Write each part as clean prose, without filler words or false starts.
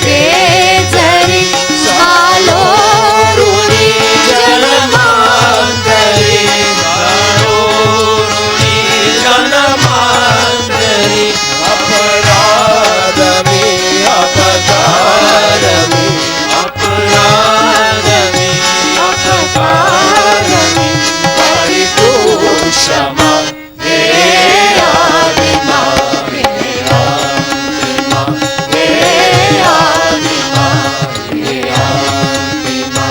जरी ऋणी जन्मांतरी जन्मांतरी अपराधमी अपकारमी अपराधमी अपकारमी परितोषमा हे आदिमा हे आदिमा हे आदिमा हे आदिमा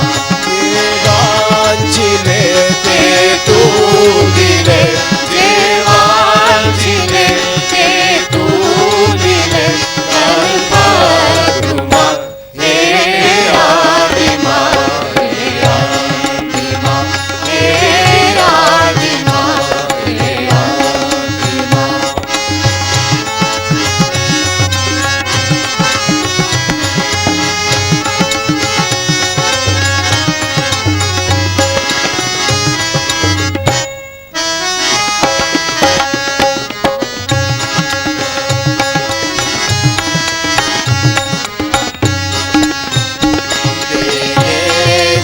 देवांचिले ते तू दिले देवांचिले ते तू दिले कल्पद्रुमा हे आदिमा हे आदिमा हे आदिमा हे आदिमा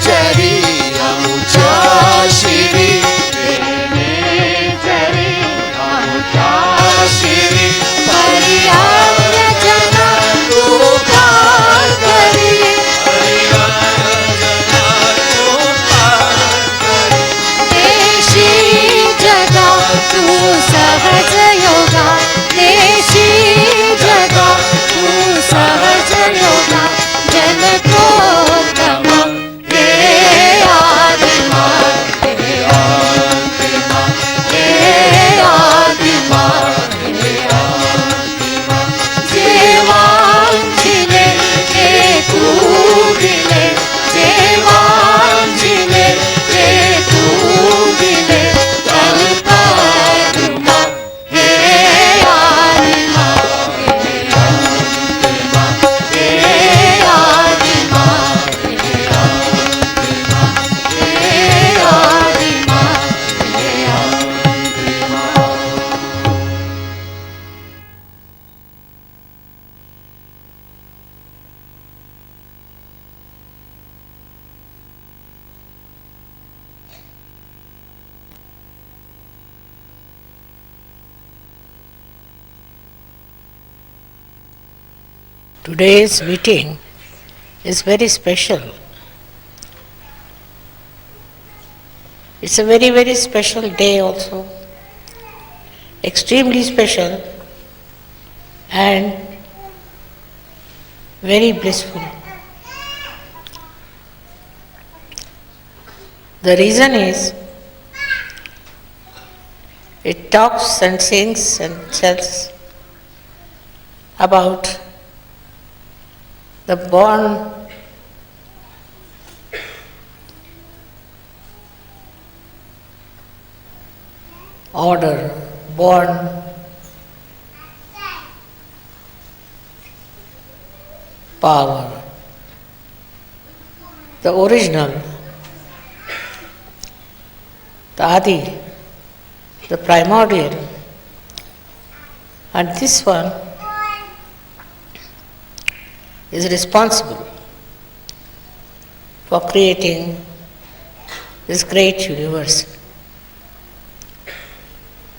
जरी अमुचा शिरी जरी अमुचा शिरी परियार जना तू पार करी परियार जना तू पार करी देशी जगा तू सहज योगा देशी जगा तू सहज योगा जन को हे आदिमा हे आदिमा हे आदिमा हे आदिमा देवांचिले हे तू दिले देवांचिले हे तू दिले कल्पद्रुमा हे आदिमा हे आदिमा हे आदिमा हे आदिमा हे आदिमा हे Adima Today's meeting is very special. It's a very, very special day also. Extremely special and very blissful. The reason is it talks and sings and tells about the born order, born power, the original, the Adi, the primordial, and this one is responsible for creating this great universe.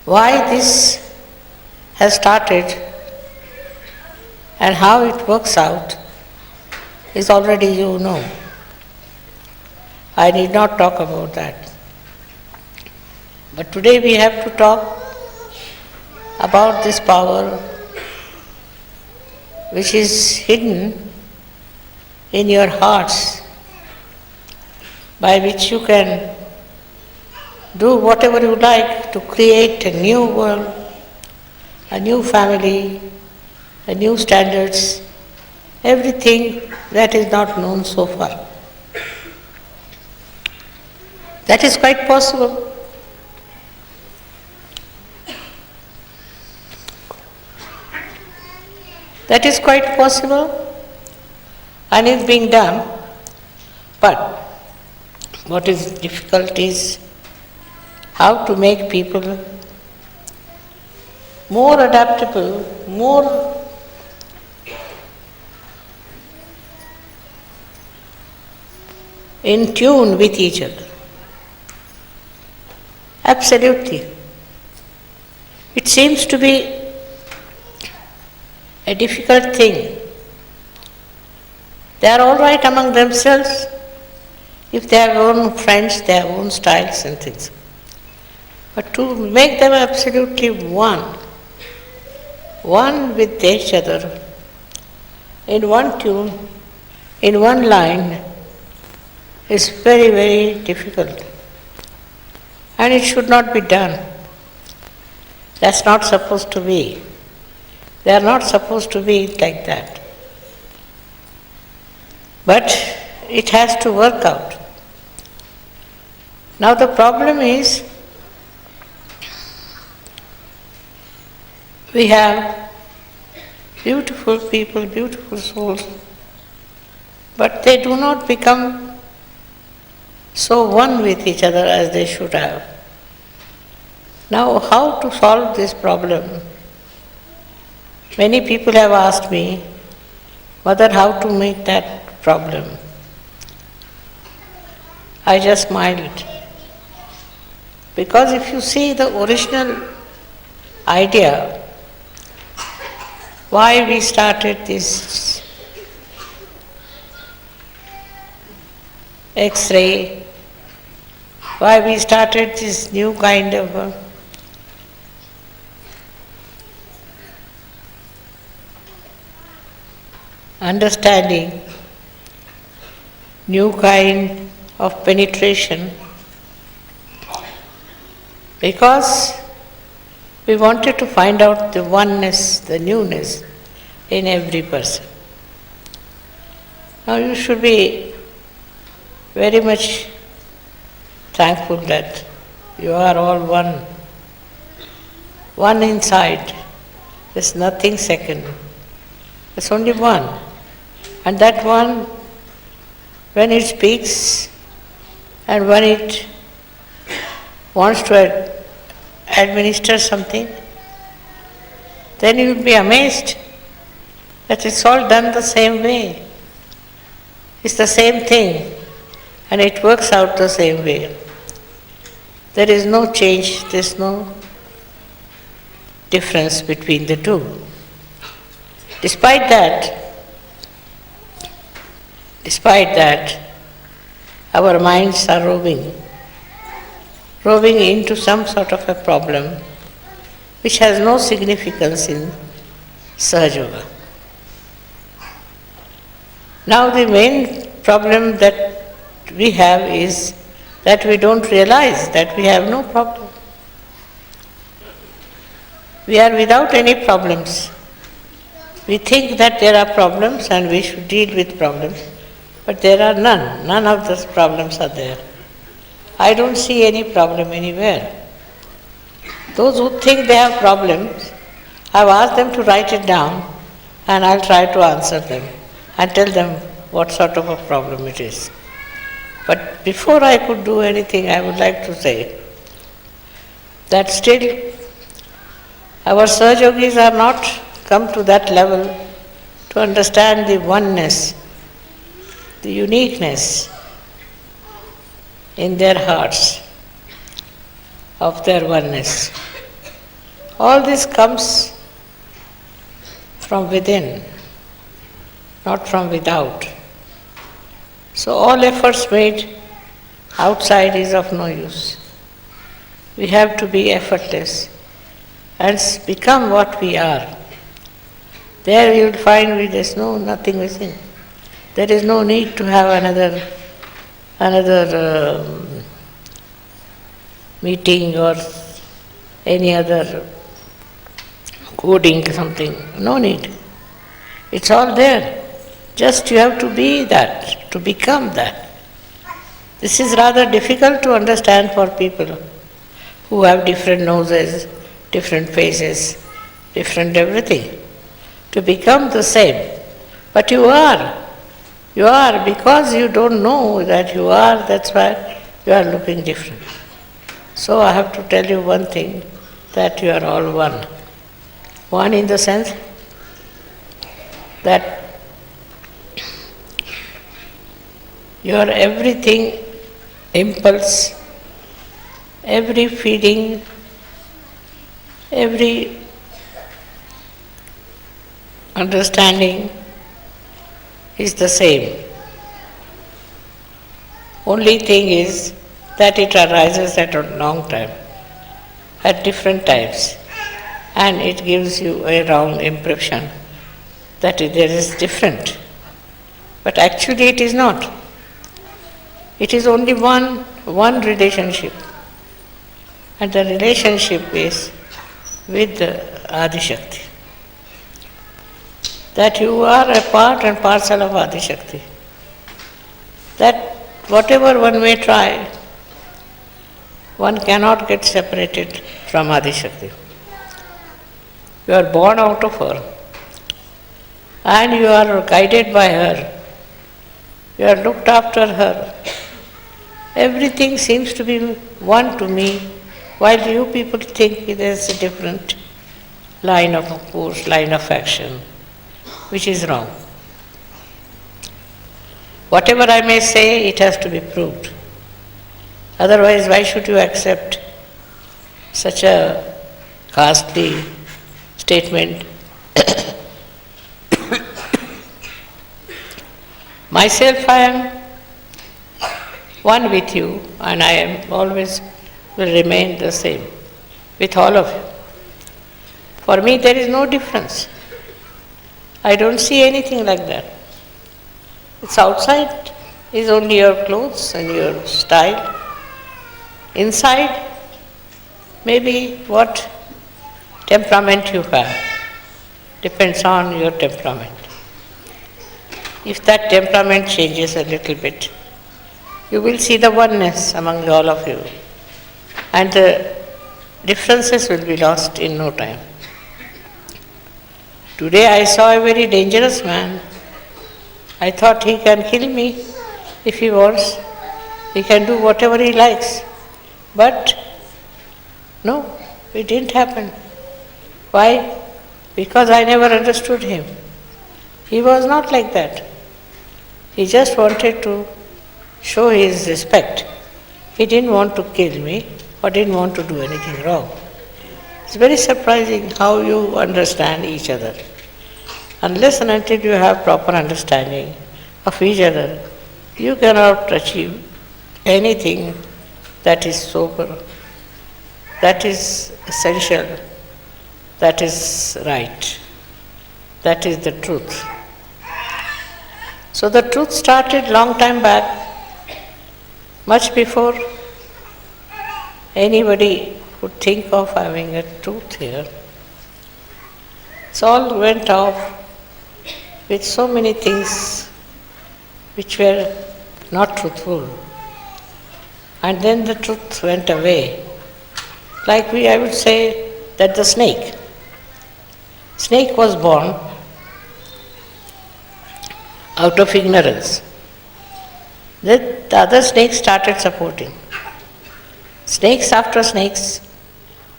Why this has started and how it works out is already you know. I need not talk about that. But today we have to talk about this power which is hidden in your hearts, by which you can do whatever you like to create a new world, a new family, a new standards, everything that is not known so far. That is quite possible. That is quite possible and is being done, but what is difficult is how to make people more adaptable, more in tune with each other. Absolutely. It seems to be a difficult thing. They are all right among themselves. If they have own friends, they have own styles and things. But to make them absolutely one with each other, in one tune, in one line, is very, very difficult. And it should not be done. That's not supposed to be. They are not supposed to be like that. But it has to work out. Now the problem is, we have beautiful people, beautiful souls, but they do not become so one with each other as they should have. Now, how to solve this problem? Many people have asked me, Mother, how to make that problem? I just smiled. Because if you see the original idea, why we started this X-ray, why we started this new kind of understanding, new kind of penetration, because we wanted to find out the oneness, the newness in every person. Now you should be very much thankful that you are all one inside. There's nothing second. There's only one. And that one, when it speaks and when it wants to administer something, then you will be amazed that it's all done the same way. It's the same thing and it works out the same way. There is no change, there is no difference between the two. Despite that, our minds are roving into some sort of a problem which has no significance in Sahaja Yoga. Now the main problem that we have is that we don't realize that we have no problem. We are without any problems. We think that there are problems and we should deal with problems, but there are none. None of those problems are there. I don't see any problem anywhere. Those who think they have problems, I've asked them to write it down and I'll try to answer them and tell them what sort of a problem it is. But before I could do anything, I would like to say that still our Sahaja Yogis are not come to that level to understand the oneness, the uniqueness in their hearts of their oneness. All this comes from within, not from without. So all efforts made outside is of no use. We have to be effortless and become what we are. There you will find there is nothing missing. There is no need to have another meeting or any other coding something. No need. It's all there. Just you have to be that, to become that. This is rather difficult to understand for people who have different noses, different faces, different everything. To become the same. But you are. You are because you don't know that you are, that's why you are looking different. So I have to tell you one thing, that you are all one. One in the sense that Your everything, impulse, every feeling, every understanding is the same. Only thing is that it arises at a long time, at different times, and it gives you a wrong impression that there is different. But actually it is not. It is only one relationship. And the relationship is with the Adi-Shakti. That you are a part and parcel of Adi-Shakti. That whatever one may try, one cannot get separated from Adi-Shakti. You are born out of her, and you are guided by her. You are looked after her. Everything seems to be one to me, while you people think there is a different line of course, line of action, which is wrong. Whatever I may say, it has to be proved. Otherwise, why should you accept such a ghastly statement? Myself, I am one with you, and I am always will remain the same with all of you. For me, there is no difference. I don't see anything like that. It's outside is only your clothes and your style. Inside, maybe what temperament you have depends on your temperament. If that temperament changes a little bit, you will see the oneness among all of you, and the differences will be lost in no time. Today I saw a very dangerous man. I thought he can kill me if he wants. He can do whatever he likes. But no, it didn't happen. Why? Because I never understood him. He was not like that. He just wanted to show his respect. He didn't want to kill me or didn't want to do anything wrong. It's very surprising how you understand each other. Unless and until you have proper understanding of each other, you cannot achieve anything that is sober, that is essential, that is right, that is the truth. So the truth started long time back, much before anybody would think of having a truth here. It all went off with so many things which were not truthful. And then the truth went away. Like I would say that the snake was born out of ignorance. Then the other snakes started supporting. Snakes after snakes,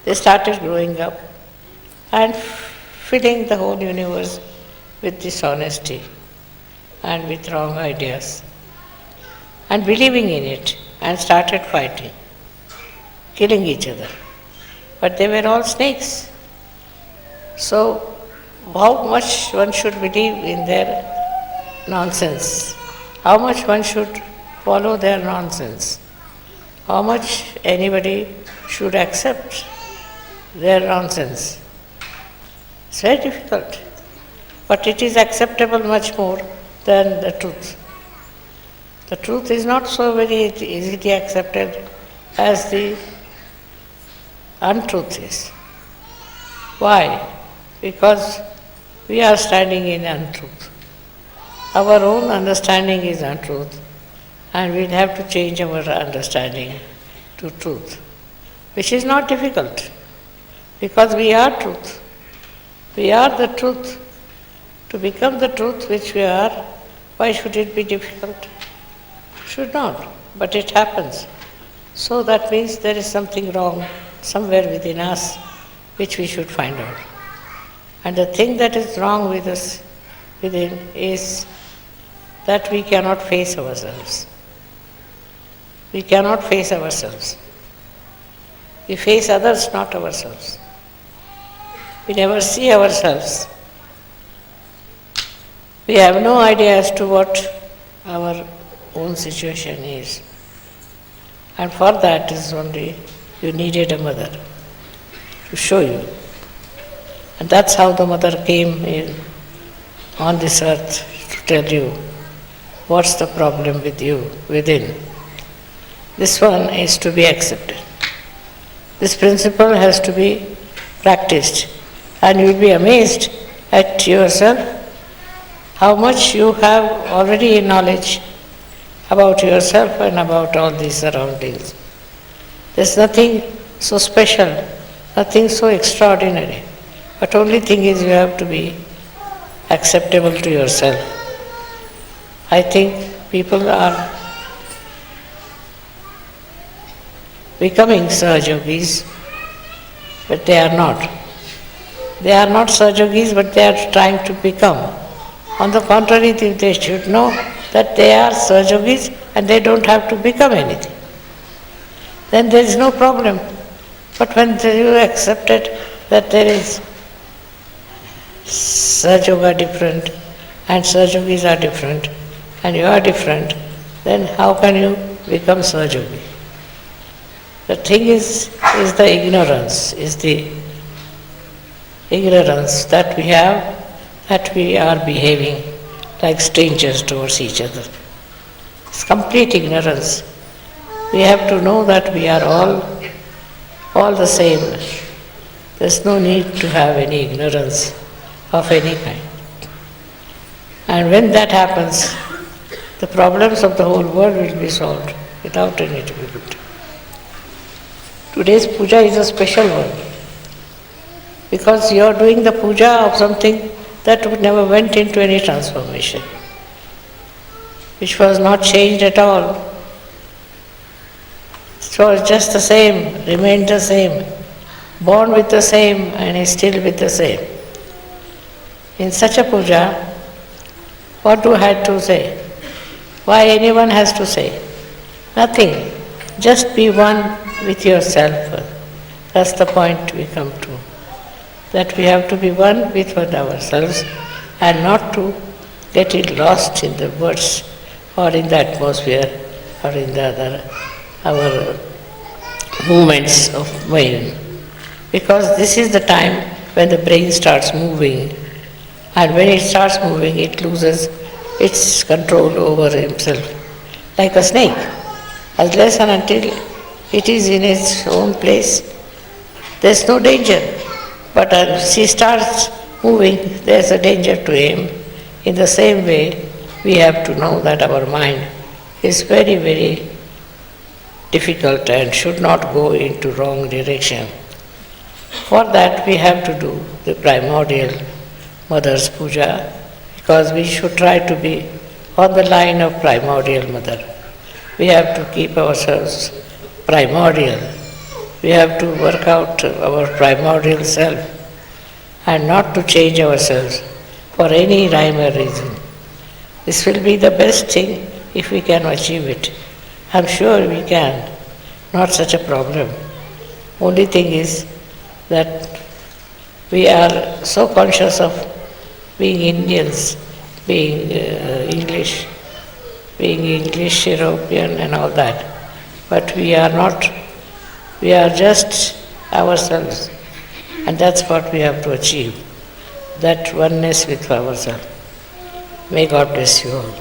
they started growing up and filling the whole universe with dishonesty and with wrong ideas and believing in it, and started fighting, killing each other. But they were all snakes. So how much one should believe in their nonsense? How much one should follow their nonsense? How much anybody should accept their nonsense? It's very difficult. But it is acceptable much more than the truth. The truth is not so very easily accepted as the untruth is. Why? Because we are standing in untruth. Our own understanding is untruth, and we'll have to change our understanding to truth, which is not difficult, because we are truth. We are the truth. To become the truth which we are, why should it be difficult? Should not, but it happens. So that means there is something wrong somewhere within us which we should find out. And the thing that is wrong with us within is that we cannot face ourselves. We cannot face ourselves. We face others, not ourselves. We never see ourselves. We have no idea as to what our own situation is. And for that is only you needed a mother to show you. And that's how the mother came in on this earth to tell you what's the problem with you within. This one is to be accepted. This principle has to be practiced, and you will be amazed at yourself how much you have already in knowledge about yourself and about all these surroundings. There's nothing so special, nothing so extraordinary, but only thing is you have to be acceptable to yourself. I think people are becoming Sahajogis, but they are not. They are not Sahajogis, but they are trying to become. On the contrary, they should know that they are Sahajogis and they don't have to become anything. Then there is no problem. But when you accepted that there is Sahajoga different and Sahajogis are different and you are different, then how can you become Sahajogi? The thing is the ignorance that we have, that we are behaving like strangers towards each other. It's complete ignorance. We have to know that we are all the same. There's no need to have any ignorance of any kind. And when that happens, the problems of the whole world will be solved without any difficulty. Today's puja is a special one because you are doing the puja of something that never went into any transformation, which was not changed at all. It was just the same, remained the same, born with the same and is still with the same. In such a puja, what do I have to say? Why anyone has to say? Nothing. Just be one with yourself. That's the point we come to. That we have to be one with ourselves and not to get it lost in the words or in the atmosphere or in the our movements of mind. Because this is the time when the brain starts moving, and when it starts moving it loses its control over himself, like a snake. Unless and until it is in its own place, there's no danger. But as he starts moving, there's a danger to him. In the same way, we have to know that our mind is very, very difficult and should not go into wrong direction. For that, we have to do the primordial Mother's Puja, because we should try to be on the line of primordial Mother. We have to keep ourselves primordial. We have to work out our primordial self and not to change ourselves for any rhyme or reason. This will be the best thing if we can achieve it. I'm sure we can. Not such a problem. Only thing is that we are so conscious of being Indians, being English, European and all that. But we are not. We are just ourselves. And that's what we have to achieve. That oneness with ourselves. May God bless you all.